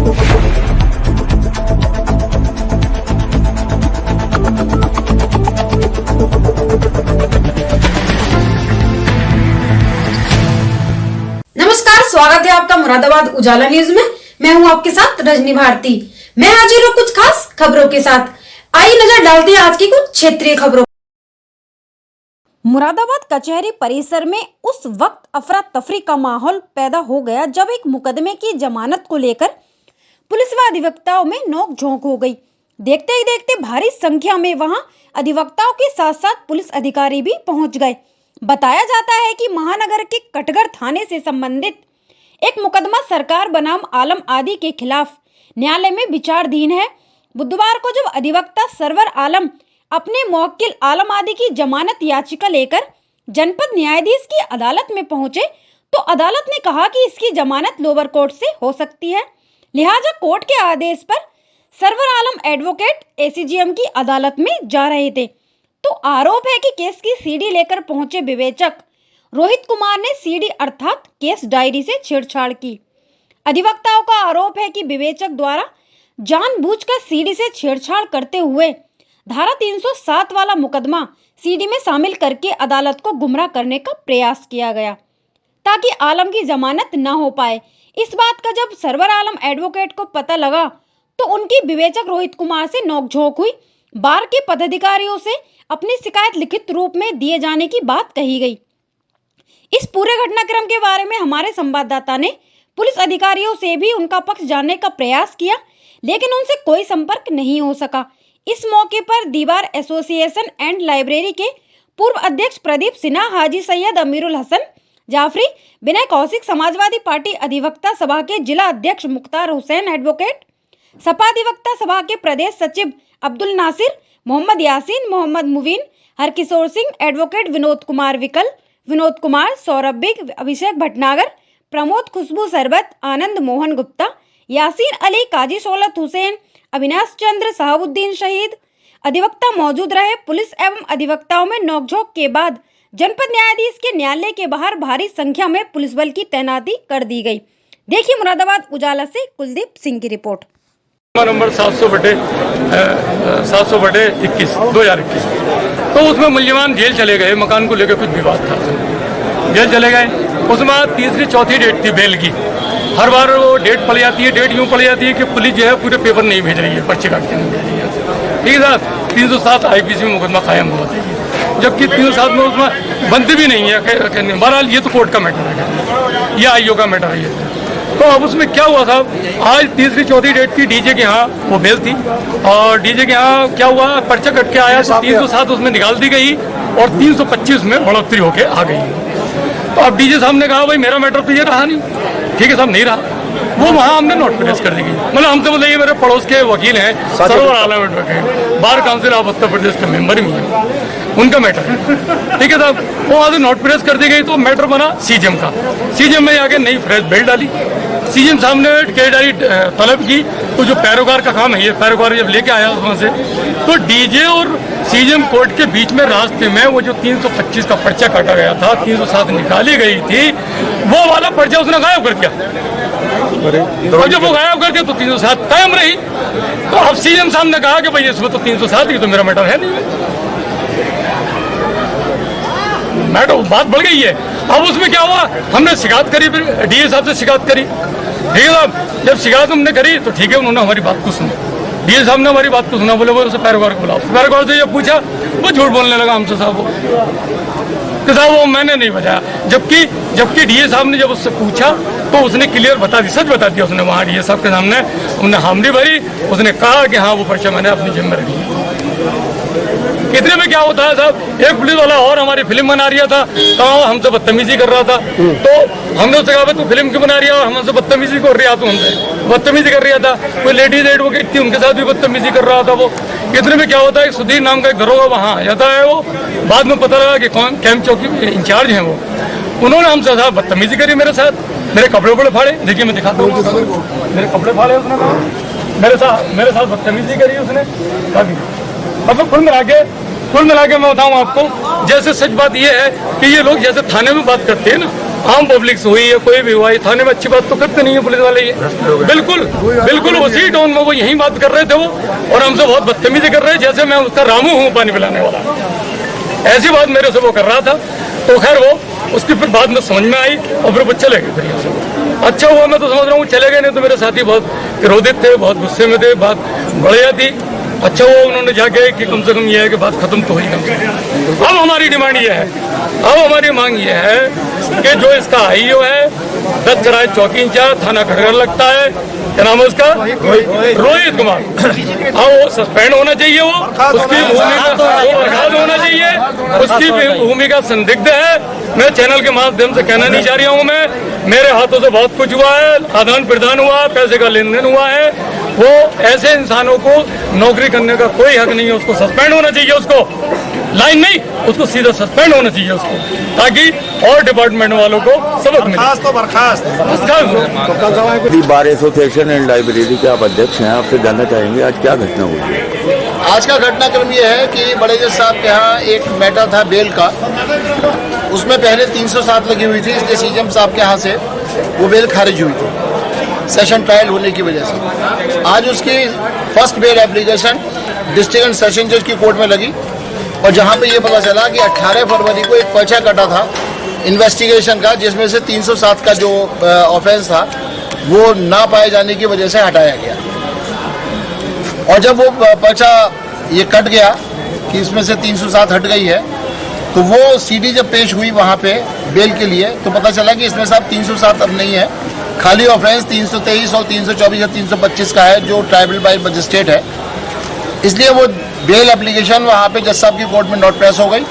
नमस्कार, स्वागत है आपका मुरादाबाद उजाला न्यूज में। मैं हूं आपके साथ रजनी भारती। मैं हाजिर हूं कुछ खास खबरों के साथ। आइए नजर डालते हैं आज की कुछ क्षेत्रीय खबरों। मुरादाबाद कचहरी परिसर में उस वक्त अफरा तफरी का माहौल पैदा हो गया जब एक मुकदमे की जमानत को लेकर पुलिस व अधिवक्ताओं में नोकझोंक हो गई। देखते ही देखते भारी संख्या में वहां अधिवक्ताओं के साथ साथ पुलिस अधिकारी भी पहुंच गए। बताया जाता है कि महानगर के कटघर थाने से संबंधित एक मुकदमा सरकार बनाम आलम आदि के खिलाफ न्यायालय में विचाराधीन है। बुधवार को जब अधिवक्ता सरवर आलम अपने मुवक्किल आलम आदि की जमानत याचिका लेकर जनपद न्यायाधीश की अदालत में पहुंचे तो अदालत ने कहा कि इसकी जमानत लोअर कोर्ट से हो सकती है। लिहाजा कोर्ट के आदेश पर सरवर आलम एडवोकेट एसीजीएम की अदालत में जा रहे थे तो आरोप है कि केस की सीडी लेकर पहुंचे विवेचक रोहित कुमार ने सीडी अर्थात केस डायरी से छेड़छाड़ की। अधिवक्ताओं का आरोप है कि विवेचक द्वारा जानबूझकर सीडी से छेड़छाड़ करते हुए धारा 307 वाला मुकदमा सीडी में शामिल करके अदालत को गुमराह करने का प्रयास किया गया ताकि आलम की जमानत न हो पाए। इस बात का जब सरवर आलम एडवोकेट को पता लगा तो उनकी विवेचक रोहित कुमार से नोकझोंक हुई। बार के पदाधिकारियों से अपनी शिकायत लिखित रूप में दिए जाने की बात कही गई। इस पूरे घटनाक्रम के बारे में हमारे संवाददाता ने पुलिस अधिकारियों से भी उनका पक्ष जानने का प्रयास किया लेकिन उनसे कोई संपर्क नहीं हो सका। इस मौके पर दीवार एसोसिएशन एंड लाइब्रेरी के पूर्व अध्यक्ष प्रदीप सिन्हा, हाजी सैयद अमीरुल हसन जाफरी, विनय कौशिक, समाजवादी पार्टी अधिवक्ता सभा के जिला अध्यक्ष मुख्तार हुसैन एडवोकेट, सपा अधिवक्ता सभा के प्रदेश सचिव अब्दुल नासिर, मोहम्मद यासीन, मोहम्मद मुबीन, हरकिशोर सिंह, एडवोकेट विनोद कुमार विकल, विनोद कुमार, सौरभ बिग, अभिषेक भटनागर, प्रमोद खुशबू सरबत, आनंद मोहन गुप्ता, यासीन अली, काजी शौलत हुसैन, अविनाश चंद्र, शहाबुद्दीन शहीद अधिवक्ता मौजूद रहे। पुलिस एवं अधिवक्ताओं में नोकझोंक के बाद जनपद न्यायाधीश के न्यायालय के बाहर भारी संख्या में पुलिस बल की तैनाती कर दी गई। देखिए मुरादाबाद उजाला से कुलदीप सिंह की रिपोर्ट। नंबर 700/21 2021 तो उसमें मुल्जिमान जेल चले गए। मकान को लेकर कुछ विवाद था, जेल चले गए। उसमें तीसरी चौथी डेट थी बेल की। हर बार वो डेट पड़ जाती है, डेट यूँ पड़ जाती है कि पुलिस जो है पूरे पेपर नहीं भेज रही है, पर्चे काट के नहीं भेज रही है। ठीक है साहब, 307 IPC में मुकदमा कायम हुआ था, जबकि 307 में उसमें बनती भी नहीं है। बहरहाल ये तो कोर्ट का मैटर है, ये IO का मैटर है। तो अब उसमें क्या हुआ साहब, आज तीसरी चौथी डेट की डीजे के यहाँ वो बेल थी और डीजे के यहाँ क्या हुआ, पर्चा कट के आया तो 307 उसमें निकाल दी गई और 325 में बढ़ोतरी होके आ गई। तो अब डीजे साहब ने कहा भाई मेरा मैटर तो ये रहा नहीं। ठीक है साहब, नहीं रहा, वो वहाँ हमने नोट प्रेस कर दी गई। मतलब हमसे मतलब ये मेरे पड़ोस के वकील हैं Sarwar Alam advocate, bar council of Uttar Pradesh के मेंबर भी हैं, उनका मैटर है। ठीक है साहब, वो वहाँ से नोट प्रेस कर दी गई तो मैटर बना सीजीएम का। सीजीएम में आके नई फ्रेश बेल डाली। सीजीएम साहब ने केस डायरी तलब की तो जो पैरोकार का काम है, ये पैरोकार जब लेके आया वहाँ से तो डीजे और सीजीएम कोर्ट के बीच में रास्ते में वो जो 325 का पर्चा काटा गया था, 307 निकाली गई थी, वो वाला पर्चा उसने गायब कर दिया। और जब वो गायब कर दिया तो 307 कायम रही। तो अब सीजीएम साहब ने कहा कि भाई इसमें तो 307 ही तो मेरा मैटर है नहीं। मैटर बात बढ़ गई है। अब उसमें क्या हुआ, हमने शिकायत करी, फिर डीए साहब से शिकायत करी। ठीक है साहब, जब शिकायत हमने करी तो ठीक है, उन्होंने हमारी बात को सुना। डीए साहब ने हमारी बात को सुना, बोले वो उसे पैरोकार को बुलाओ। पैरोकार से जब पूछा वो झूठ बोलने लगा हमसे साहब, तो साहब वो मैंने नहीं बताया। जबकि डीए साहब ने जब उससे पूछा तो उसने क्लियर बता दी, सच बता दिया उसने वहाँ डीए साहब के सामने। उन्हें हामरी भरी, उसने कहा कि हाँ वो पर्चा मैंने अपनी जिम्मे रखी। इतने में क्या होता है साहब, एक पुलिस वाला और हमारी फिल्म बना रहा था तो हमसे बदतमीजी कर रहा था। तो हमने उससे कहा तू फिल्म क्यों बना रही है और हमसे बदतमीजी कर रहा, तू हमसे बदतमीजी कर रहा था। कोई लेडीज एडवोकेट थी, उनके साथ भी बदतमीजी कर रहा था वो। इतने में क्या होता है, सुधीर नाम का एक दरोगा वहाँ आ जाता है। वो बाद में पता लगा कि कौन कैंप चौकी इंचार्ज हैं वो। उन्होंने हमसे साहब बदतमीजी करी मेरे साथ, मेरे कपड़े वपड़े फाड़े। देखिए मैं दिखाता हूँ, मेरे कपड़े फाड़े उसने, मेरे साथ बदतमीजी करी उसने। मतलब कुल मिला के मैं बताऊं आपको, जैसे सच बात यह है कि ये लोग जैसे थाने में बात करते हैं ना, आम पब्लिक से हुई है, कोई भी हुआ है, थाने में अच्छी बात तो करते नहीं है पुलिस वाले ये। बिल्कुल बिल्कुल उसी टोन में वो यही बात कर रहे थे वो, और हमसे बहुत बदतमीजी कर रहे हैं, जैसे मैं उसका रामू हूँ पानी पिलाने वाला। ऐसी बात मेरे से वो कर रहा था। तो खैर वो उसकी फिर बाद में समझ में आई और फिर वो चले गए। फिर यहाँ से अच्छा हुआ, मैं तो समझ रहा हूँ चले गए, नहीं तो मेरे साथी बहुत क्रोधित थे, बहुत गुस्से में थे, बात बढ़िया थी। अच्छा हुआ उन्होंने जाके कि कम से कम ये है कि बात खत्म तो हुई कम से कम। अब हमारी डिमांड ये है, अब हमारी मांग ये है कि जो इसका आईओ है, 10 चराय चौकी इंचार्ज थाना खड़गड़ लगता है, क्या नाम है उसका, रोहित कुमार, हाँ वो सस्पेंड होना चाहिए, वो उसकी भूमिका बर्खास्त होना चाहिए, उसकी भूमिका संदिग्ध है। मैं चैनल के माध्यम से कहना नहीं चाह रहा हूँ, मैं मेरे हाथों से बहुत कुछ हुआ है, आदान प्रदान हुआ, पैसे का लेन देन हुआ है। वो ऐसे इंसानों को नौकरी करने का कोई हक नहीं है, उसको सस्पेंड होना चाहिए, उसको लाइन नहीं, उसको सीधा सस्पेंड होना चाहिए उसको, ताकि और डिपार्टमेंट वालों को सबक मिले। बार एसोसिएशन एंड लाइब्रेरी के आप अध्यक्ष हैं, आपसे जानना चाहेंगे आज क्या घटना हुई? आज का घटनाक्रम ये है कि बड़े जज साहब के यहाँ एक मैटर था बेल का, उसमें पहले 307 लगी हुई थी, इसलिए सीएम साहब के यहाँ से वो बेल खारिज हुई थी सेशन ट्रायल होने की वजह से। आज उसकी first bail application district and session जज की कोर्ट में लगी, और जहाँ पे ये पता चला कि 18 फरवरी को एक पर्चा कटा था इन्वेस्टिगेशन का, जिसमें से 307 का जो ऑफेंस था वो ना पाए जाने की वजह से हटाया गया। और जब वो पर्चा ये कट गया कि इसमें से 307 हट गई है, तो वो सीडी जब पेश हुई वहाँ पे बेल के लिए, तो पता चला कि इसमें साहब 307 अब नहीं है, खाली ऑफेंस 323 और 324 या 325 का है, जो ट्राइबल बाय मजिस्ट्रेट है। इसलिए वो बेल एप्लीकेशन वहाँ पे जज साहब की कोर्ट में नोट प्रेस हो गई,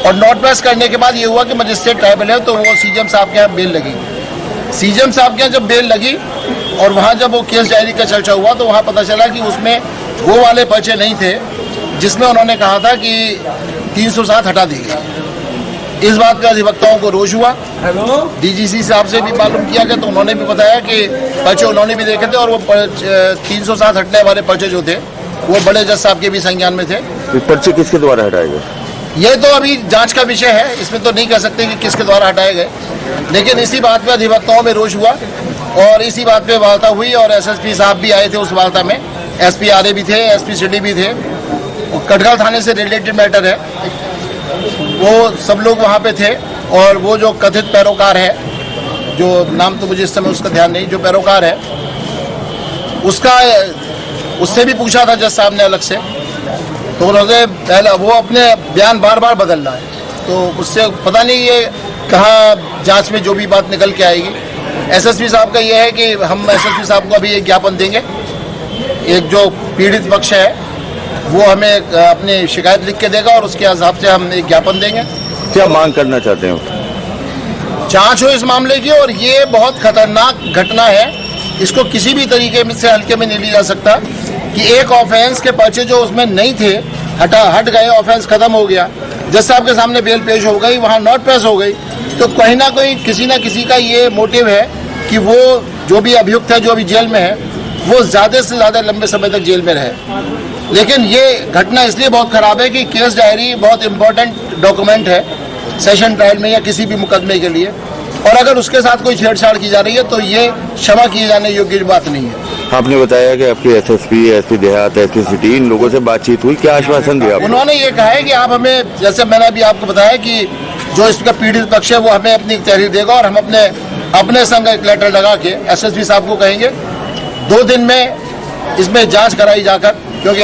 और नोट प्रेस करने के बाद ये हुआ कि मजिस्ट्रेट ट्राइबल है, तो वो सीएम साहब के यहाँ बेल लगी। सीएम साहब के यहाँ जब बेल लगी और वहाँ जब वो केस डायरी का चर्चा हुआ, तो वहाँ पता चला कि उसमें वो वाले पर्चे नहीं थे जिसमें उन्होंने कहा था कि 307 हटा दी गई। इस बात पे अधिवक्ताओं को रोष हुआ। डीजीसी साहब से भी मालूम किया गया, तो उन्होंने भी बताया कि पर्चे उन्होंने भी देखे थे, और वो 307 हटने वाले पर्चे जो थे वो बड़े जज साहब के भी संज्ञान में थे। पर्चे किसके द्वारा हटाए गए? ये तो अभी जांच का विषय है, इसमें तो नहीं कह सकते कि किसके द्वारा हटाए गए, लेकिन इसी बात पे अधिवक्ताओं में रोष हुआ और इसी बात पे वार्ता हुई, और एसएसपी साहब भी आए थे उस वार्ता में, एसपी आरए भी थे, एसपी सिटी भी थे, कटघल थाने से रिलेटेड मैटर है, वो सब लोग वहाँ पे थे। और वो जो कथित पैरोकार है, जो नाम तो मुझे इस समय उसका ध्यान नहीं, जो पैरोकार है उसका, उससे भी पूछा था जज साहब ने अलग से, तो उन्होंने पहले वो अपने बयान बार बार बदल रहा है, तो उससे पता नहीं ये कहाँ जांच में जो भी बात निकल के आएगी। एसएसपी साहब का ये है कि हम एसएसपी साहब को अभी एक ज्ञापन देंगे, एक जो पीड़ित पक्ष है वो हमें अपनी शिकायत लिख के देगा, और उसके हिसाब से हम एक ज्ञापन देंगे। क्या मांग करना चाहते हैं? जांच हो इस मामले की, और ये बहुत खतरनाक घटना है, इसको किसी भी तरीके में से हल्के में नहीं लिया जा सकता कि एक ऑफेंस के पर्चे जो उसमें नहीं थे हट गए, ऑफेंस खत्म हो गया, जज साहब के सामने बेल पेश हो गई, वहाँ नोट प्रेस हो गई, तो कहीं ना कहीं किसी ना किसी का ये मोटिव है कि वो जो भी अभियुक्त है, जो अभी जेल में है, वो ज़्यादा से ज़्यादा लंबे समय तक जेल में रहे। लेकिन ये घटना इसलिए बहुत ख़राब है कि केस डायरी बहुत इम्पोर्टेंट डॉक्यूमेंट है सेशन ट्रायल में या किसी भी मुकदमे के लिए, और अगर उसके साथ कोई छेड़छाड़ की जा रही है तो ये क्षमा किए जाने योग्य बात नहीं है। आपने बताया कि आपके एसएसपी, एसपी देहात, एसपी सिटी, इन लोगों से बातचीत हुई, क्या आश्वासन दिया? उन्होंने ये कहा है कि आप हमें, जैसे मैंने अभी आपको बताया कि जो इसका पीड़ित पक्ष है वो हमें अपनी तहरीर देगा, और हम अपने संग एक लेटर लगा के एसएसपी साहब को कहेंगे 2 दिन में इसमें जांच कराई जाकर, क्योंकि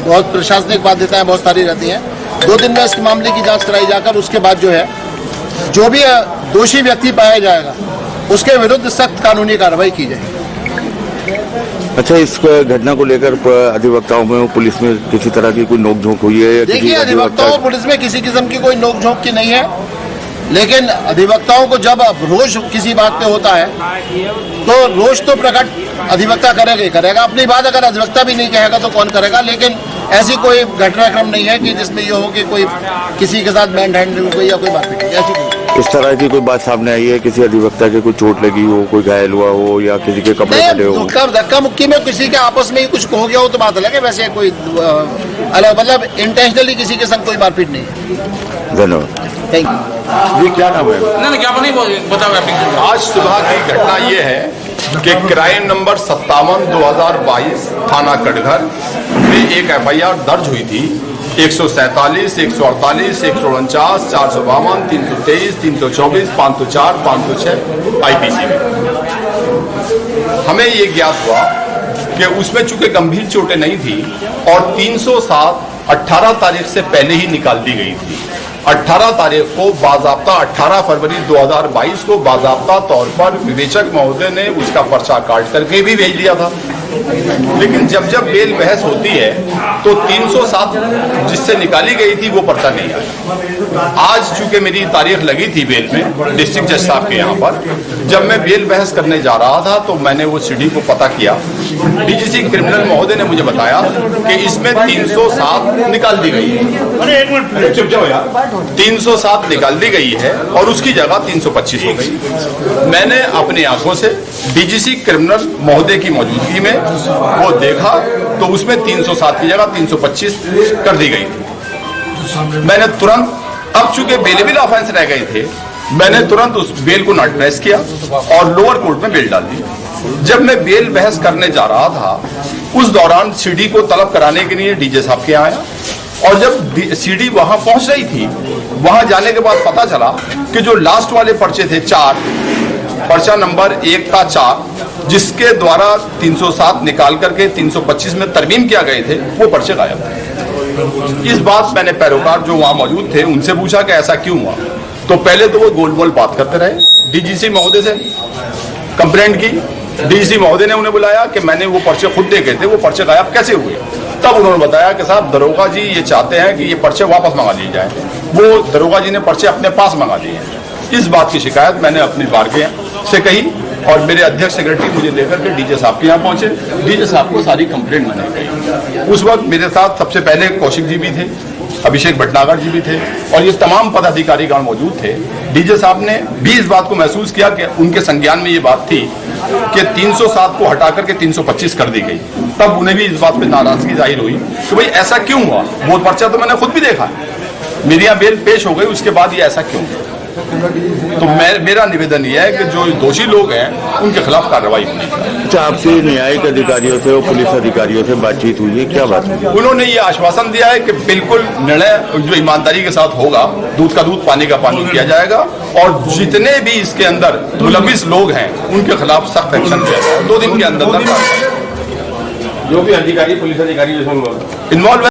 बहुत प्रशासनिक बाध्यताएं बहुत सारी रहती हैं, 2 दिन में इस मामले की जांच कराई जाकर उसके बाद जो है, जो भी दोषी व्यक्ति पाया जाएगा उसके विरुद्ध सख्त कानूनी कार्रवाई की जाएगी। अच्छा, इस घटना को लेकर अधिवक्ताओं में, पुलिस में किसी तरह की कोई नोकझोंक हुई है? देखिए, अधिवक्ताओं पुलिस में किसी किस्म की कोई नोकझोंक की नहीं है, लेकिन अधिवक्ताओं को जब रोष किसी बात पे होता है तो रोष तो प्रकट अधिवक्ता करेगा ही करेगा अपनी बात, अगर अधिवक्ता भी नहीं कहेगा तो कौन करेगा। लेकिन ऐसी कोई घटनाक्रम नहीं है कि जिसमें ये हो कि कोई किसी के साथ मैन हैंडलिंग हुई या कोई बात नहीं, ऐसी कोई इस तरह की कोई बात सामने आई है? किसी अधिवक्ता के कोई चोट लगी हो, कोई घायल हुआ हो, या किसी के कपड़े फटे हो? धक्का मुक्की में किसी के आपस में ही कुछ हो गया हो तो बात अलग है, वैसे कोई अलग, मतलब इंटेंशनली किसी के संग कोई मारपीट नहीं है। धन्यवाद। Thank you. जी क्या नाम है? आज सुबह की घटना ये है कि क्राइम नंबर 57/2022 थाना कटघर में एक एफआईआर दर्ज हुई थी 147, 148, 149, 452, 323, 324, 504, 506 आईपीसी में। हमें ये ज्ञात हुआ कि उसमें चूंकि गंभीर चोटें नहीं थी और 307 18 तारीख से पहले ही निकाल दी गई थी। 18 तारीख को बाज़ाब्ता 18 फरवरी 2022 को बाज़ाब्ता तौर पर विवेचक महोदय ने उसका पर्चा काट करके भी भेज दिया था। लेकिन जब जब बेल बहस होती है तो 307 जिससे निकाली गई थी वो पर्चा नहीं आया। आज चूंकि मेरी तारीख लगी थी बेल में डिस्ट्रिक्ट जज साहब के यहाँ पर, जब मैं बेल बहस करने जा रहा था तो मैंने वो सीढ़ी को पता किया। डीजीसी क्रिमिनल महोदय ने मुझे बताया कि इसमें 307 निकाल दी गई है। चुप जाओ यार। 307 निकाल दी गई है और उसकी जगह 325 हो गई। मैंने अपनी आंखों से डीजीसी क्रिमिनल महोदय की मौजूदगी में वो देखा तो उसमें 307 की जगह 325 कर दी गई थी। मैंने तुरंत, अब चूंकि बेलेबल ऑफेंस रह गए थे, मैंने तुरंत उस बेल को नॉट प्रेस किया और लोअर कोर्ट में बेल डाल दी। जब मैं बेल बहस करने जा रहा था उस दौरान सीडी को तलब कराने के लिए डीजे साहब के आया और जब सीडी वहां पहुंच रही थी, वहां जाने के बाद पता चला कि जो लास्ट वाले पर्चे थे 4, पर्चा नंबर 1 था 4, जिसके द्वारा 307 निकाल करके 325 में तरमीम किया गए थे, वो पर्चे गायब थे। इस बात मैंने पैरोकार जो वहां मौजूद थे उनसे पूछा कि ऐसा क्यों हुआ। तो पहले तो वो गोल गोल बात करते रहे। डीजीसी महोदय से कंप्लेंट की, डीजीसी महोदय ने उन्हें बुलाया कि मैंने वो पर्चे खुद देखे थे, वो पर्चे गायब कैसे हुए। तब उन्होंने बताया कि साहब दरोगा जी ये चाहते हैं कि ये पर्चे वापस मंगा लिए जाए। वो दरोगा जी ने पर्चे अपने पास मंगा लिए हैं। इस बात की शिकायत मैंने अपनी बारगे से कही और मेरे अध्यक्ष सेक्रेटरी मुझे लेकर के डीजे साहब के यहाँ पहुंचे। डीजे साहब को सारी कंप्लेंट मैंने कही। उस वक्त मेरे साथ सबसे पहले कौशिक जी भी थे, अभिषेक भटनागर जी भी थे और ये तमाम पदाधिकारीगण मौजूद थे। डीजे साहब ने भी इस बात को महसूस किया कि उनके संज्ञान में ये बात थी कि 307 को हटा करके 325 कर दी गई। तब उन्हें भी इस बात पे नाराजगी जाहिर हुई कि भाई ऐसा क्यों हुआ। वो पर्चा तो मैंने खुद भी देखा, मेरी यहाँ बेल पेश हो गई, उसके बाद ये ऐसा क्यों हुआ। तो मेरा निवेदन यह है कि जो दोषी लोग हैं उनके खिलाफ कार्रवाई होनी चाहिए। अच्छा, आपसे न्यायिक अधिकारियों से और पुलिस अधिकारियों से बातचीत हुई है, क्या बात हुई? उन्होंने ये आश्वासन दिया है कि बिल्कुल निर्णय जो ईमानदारी के साथ होगा, दूध का दूध पानी का पानी किया जाएगा और जितने भी इसके अंदर मुलविस लोग हैं उनके खिलाफ सख्त एक्शन किया जाएगा। 2 दिन के अंदर जो भी अधिकारी पुलिस अधिकारी इन्वॉल्व